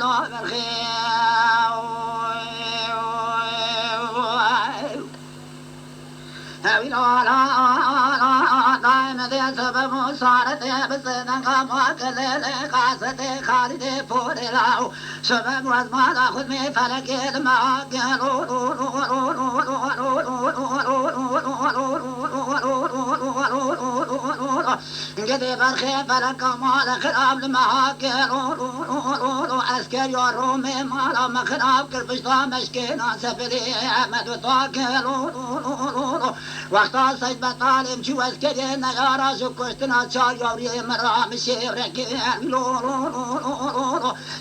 لا لا لا لا سبب صارت بسدن قامك ليل قاصد خالد فورلاو سبب وزمان خذ من فلك ما قد برخي فلك مال خراب لما عسكر يا رومي مالا مخراب كربشتا مشكينا سفري احمد وطاكل وقتا سيد بطالم شو عسكري نيارا شو كشتنا چار يوري مرام شيرك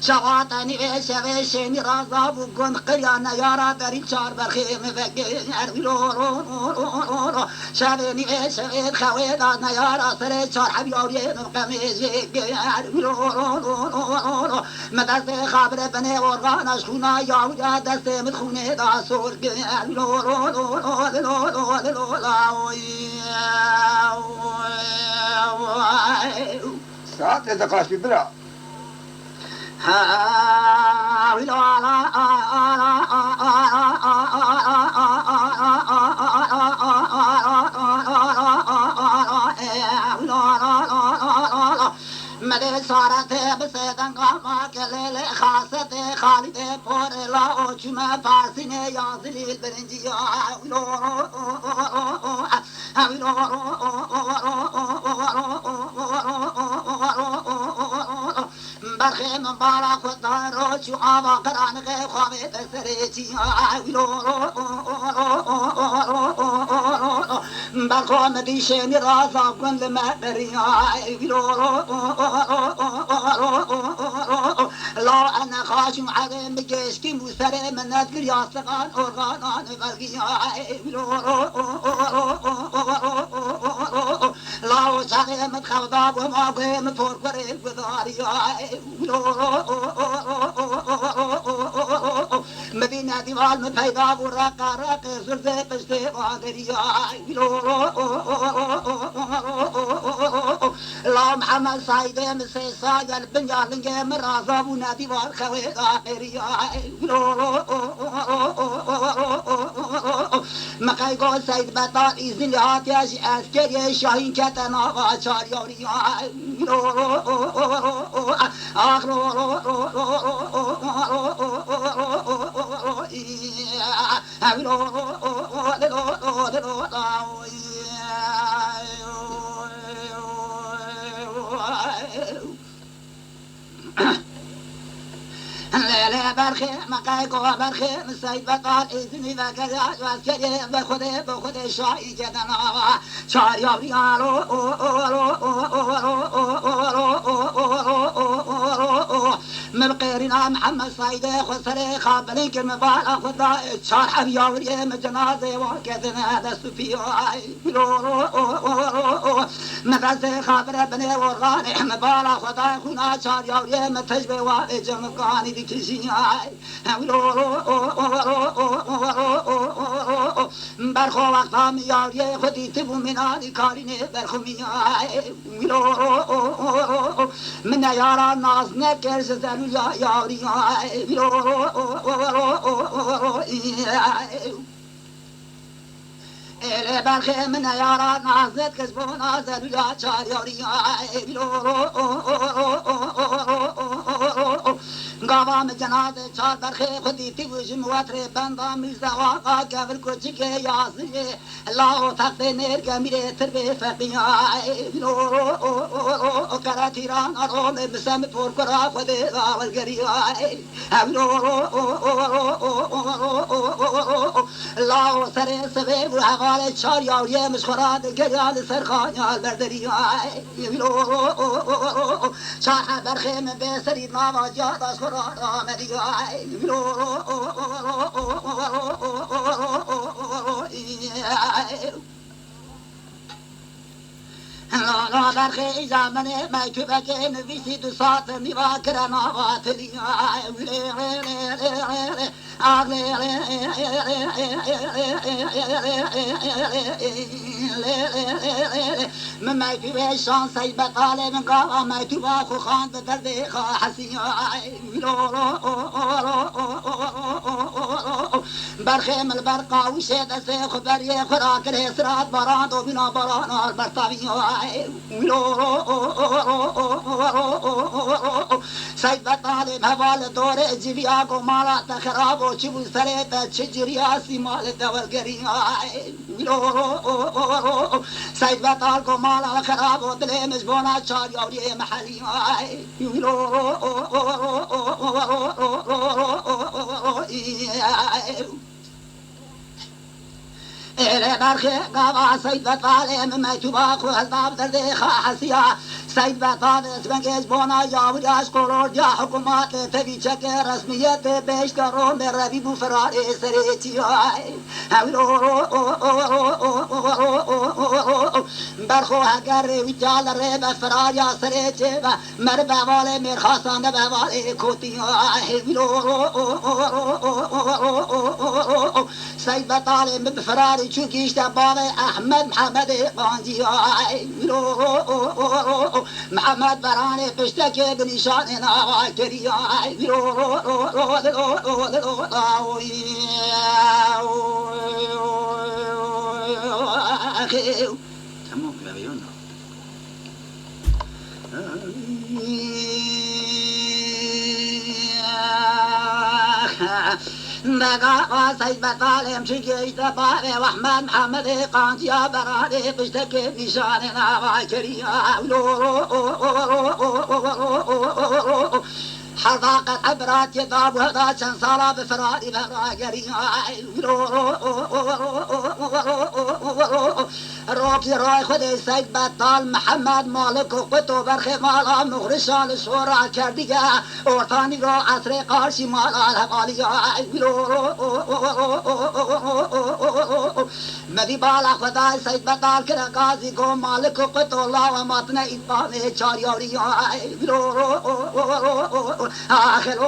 شغاتني شويشني رازا وقن قريا نيارا بري چار برخي مفكر شويني شويد خويد نيارا سري چار حبيوري مقميزي مدرسه خبر بنه ورغان شخونا ياودا دسته مدخونه دا سور ساعات دقائق بلا مدر صارت بسدن قامك ليل خاصة خالد فور لا وشما فاسين يا ذليل برنجي برخي من بارا خدار شو عما قران غير خامد سريتي برخو مديشني رازا كل ما بريا لا أنا خاشم عظيم بجيشكي مسري من نذكر ياسقان أورغانان برقيا لا وشاقي متخوضاب وما قيم فورقري البذاريا مدينة ديوال مفيدا وراقا راقي زرزي قشتي وادريا لا محمد سايدي مسي سايد البنيا لنجي مرازا ونادي والخوي آخريا مقايقو سيد بطال إذن ياتيش أسكري شاهين كتنا واشار يوريا لا برخي مقايقو برخي مسيد بطال إذني بكذا واسكري بخده شاهي كتنا واشار يوريا مبقيرنا محمد صيدي خسري خابلين كلمة بالا خدا شارح بيوري مجنازي وكذنا دست فيه مدرسة خابر بني ورغاني مبالا خدا خنا شار يوري متجبي واجه مقاني بكشي برخو وقتا ميوري خدي تبو مناني كاريني برخو ميوري من يارا ناز نكر زنو يا ياري إلى برخي من يارا نازت كسبون نازل يا شار ياري قوام جنازه چار برخي خدي تيوش مواتر بندا مزواقا قبل كوچك ياسي الله تخت نير كمير تربي فقيا كراتيران روم بسم فور كرا خدي والغريا الله سر سبب حوالي چار ياوري مشخرات گرال سرخانيا بردريا شاح برخي من بسري نواجا داشخرا مديا لا برخی زمانه مکتوبه که نویسی دو ساعت نیوا کرن آواتلی من مکتوبه شان سید بطاله من قاوا مکتوبه خو خان به درد خوا حسی برخی مل برقاوشه دست خبری خوراک رسرات باران دو بنا باران آر برطاوی سید بطالب حوال دور جلیا کو مالا تخراب و چبو سره تا چجریا سی مال دولگری سید بطال کو مالا خراب و دل مجبونا چار یوری محلی برخی قوا سید بطاله من مکتوبا خو هزباب درده خاصیا سید بطاله اسمنگیز بونا یاوریاش قرار یا حکومات تبی چک رسمیت بیش کرو من روی بو فرار سریچی برخو اگر روی جال ره بفرار یا سریچی و مر بواله مر خواستان بواله کوتی سید بطاله بفراری چونکیش باب احمد محمد قانجی محمد برانه پشتک بنشان ناکری تمام ببیون بقى سيد بطالم شقيت بابي واحمد محمد قانجيا برادي قشتك بشاننا واكريا حذاقة عبرات يضاب وهذا كان صار بفرادي براقري روكي راي خدي سيد بطال محمد مالك وقتو برخي مالا مغرشان الشورا كرديا وطاني رو عصر قارشي مالا الهقاليا مدي بالا خداي سيد بطال كرا قازي قو مالك وقتو الله وماتنا إطبامي چاريوري آخر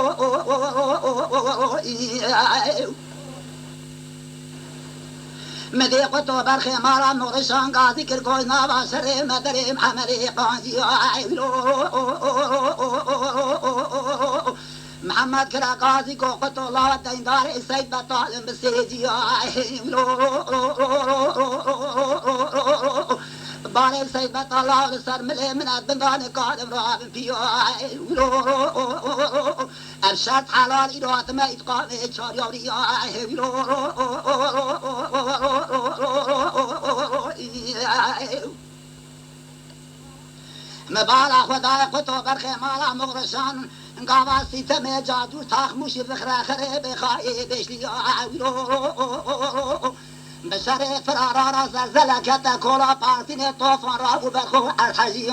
مدي قطو برخي مارا نورشان قاضي كركوي نابا سري مدري محمدي قانجي محمد كرا قاضي كو قطو الله دين دار السيد بطال بسيجي بارك سيد بطال سر ملي من الدنغان قادم رابن فيو ارشاد حلال إيرات ما إتقام إتشار يوري مبالا خدای قطو برخی مالا مغرشان قاوا سیتم جادو تاخ موشی بخرا خره بخایی بشلی بشر فرارا زلزله کتا کولا پارتین طوفان را برخو الحجی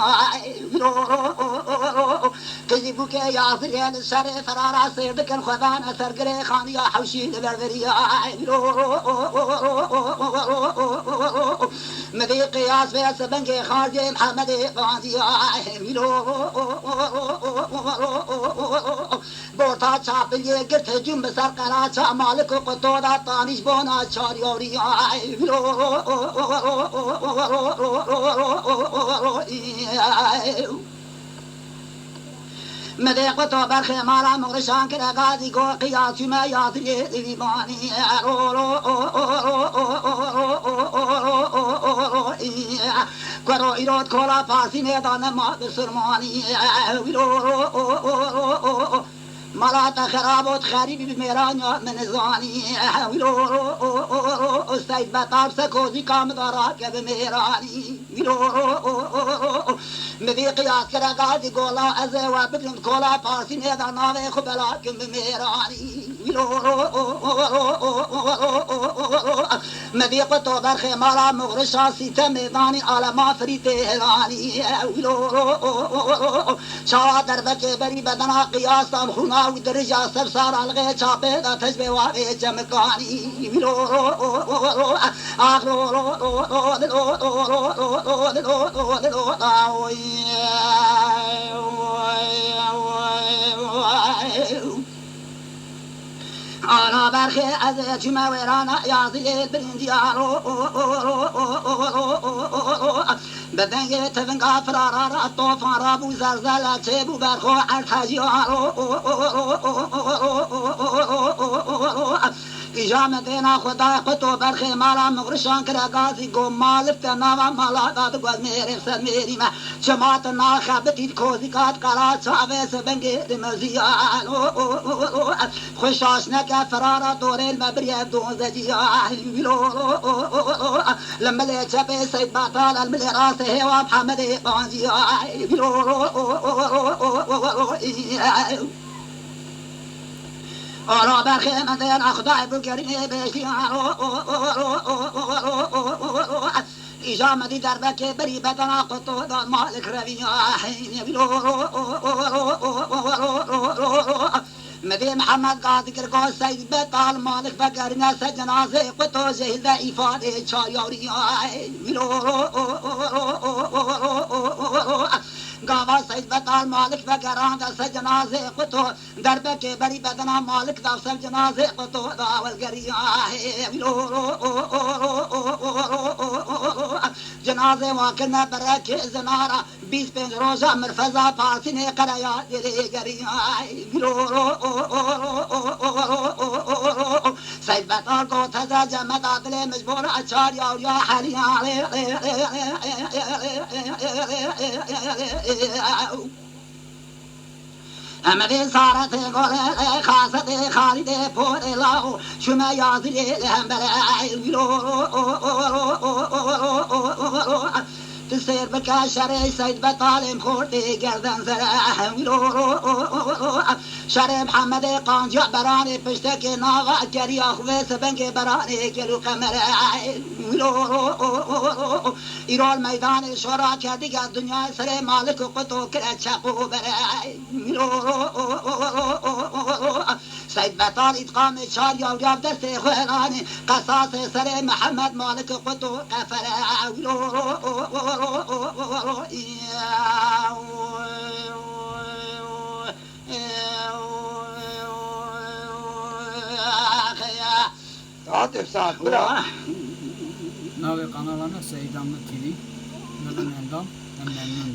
کجی بوکه یازرین شر فرارا سیردکن خدان سرگره خانی حوشی لبربری مدی قیاس به سبنگ خارج محمد قاضی بورتا چاپلی گرت جنب سر قراچا مالک و قطو دا تانیش بونا چاریوری مدي قطو برخي مالا مغرشان كده قاضي قو قياسي ما ياضي لباني قرو إيرود كولا پاسي ميدان ما بسرماني ملات خرابات خريبي بميران من زاني سيد بطاب سكوزي كام دراك بميراني مذي قياس كرا قاضي قولا أزي وابدن كولا باسي نيدا ناوي خبلاك بميراني مدی قطو برخ مارا مغرشا سیت میدانی عالما فری تهرانی شا در بکه بری بدنا قیاسان خونا و درجا سرسار الغی چاپه دا تجبه واقع جمکانی آنا برخی از جمع ویرانا یازی برندیارو بدنگ تفنگا فرارا را طوفان را بو زلزله چه بو برخو ارتجیارو اجامتنا خدا قطو برخی مالا مغرشان کرگازی گو مالفت ناوا مالا داد گوز میرف سد میریم چمات ناخبتید کوزیکات قرار چاوه سبنگیر مزیان خوشاش نکه فرارا دوره المبریه دوزجیان لملی چپه سید باطال الملی راس هوا محمد قانجیان آرا برخی مدین اخدای بکرین بشیان ایجا مدی در بکه بری بدنا قطو داد مالک رویان مدی محمد قاضی کرگو سید بطال مالک بکرین سجنازه قطو جهل ده ایفاده چایاری گاوا سید بطال مالک بکران دست جنازه قطو در بکه بری بدنا مالک دست جنازه قطو داول گریاه جنازه واکن برکه زنارا 25 روزه مرفزا پاسینه قریا دلی گریاه سید بطال کو تزا جمع دادل مجبور اچار یا حلیان امدی سارت گل خاصت خالد پور لاو شما یازی هم برای تسير بكاشري سيد بطالم خورتي قردن زرهم شري محمد قانجع براني بشتكي ناغا كري أخوي سبنكي براني كلو قمر إيرو الميدان شورا كدقى الدنيا سري مالك قطو كلا شاقو براي سيد بطال إتقام شار يوجاب درسي خواني قصاص سري محمد مالك قطو قفر عاطف سعد برا ناوی قنالانه سیدامlı TV. Neden endam? Hem memnun.